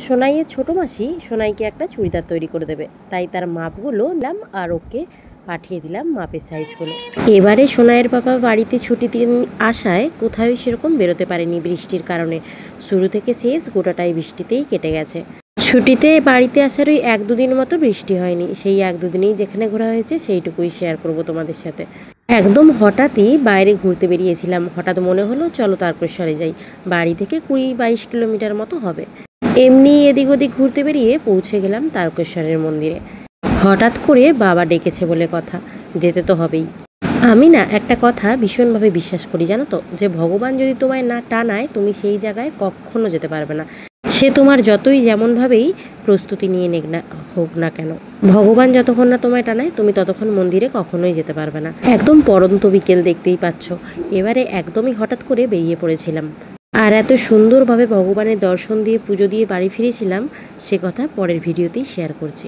সোনাইয়ের ছোট মাসি সোনাইকে একটা চুড়িদার তৈরি করে দেবে, তাই তার মাপগুলো নিলাম আর ওকে পাঠিয়ে দিলাম মাপের সাইজগুলো। এবারে সোনাইয়ের বাবা বাড়িতে ছুটি দিন আসায় কোথাও সেরকম বেরোতে পারেনি বৃষ্টির কারণে। শুরু থেকে শেষ গোটাটাই বৃষ্টিতেই কেটে গেছে। ছুটিতে বাড়িতে আসার ওই 1-2 দিন মতো বৃষ্টি হয়নি। সেই 1-2 দিনেই যেখানে ঘোরা হয়েছে সেইটুকুই শেয়ার করব তোমাদের সাথে। একদম হঠাৎই বাইরে ঘুরতে বেরিয়েছিলাম। হঠাৎ মনে হলো চলো তারকেশ্বরে যাই। বাড়ি থেকে 20-22 কিলোমিটার মতো হবে। এমনি এদিক ওদিক ঘুরতে বেরিয়ে পৌঁছে গেলাম তারকেশ্বরের মন্দিরে। হঠাৎ করে বাবা ডেকেছে বলে কথা, যেতে তো হবেই। আমি না একটা কথা ভীষণভাবে বিশ্বাস করি জানো তো, যে ভগবান যদি তোমায় না টানায় তুমি সেই জায়গায় কখনো যেতে পারবে না। সে তোমার যতই যেমনভাবেই প্রস্তুতি নিয়ে নেক না হোক না কেন, ভগবান যতক্ষণ না তোমায় টানায় তুমি ততক্ষণ মন্দিরে কখনোই যেতে পারবে না। একদম পড়ন্ত বিকেল, দেখতেই পাচ্ছ। এবারে একদমই হঠাৎ করে বেরিয়ে পড়েছিলাম, আর এত সুন্দরভাবে ভগবানের দর্শন দিয়ে পুজো দিয়ে বাড়ি ফিরেছিলাম, সে কথা পরের ভিডিওতেই শেয়ার করছি।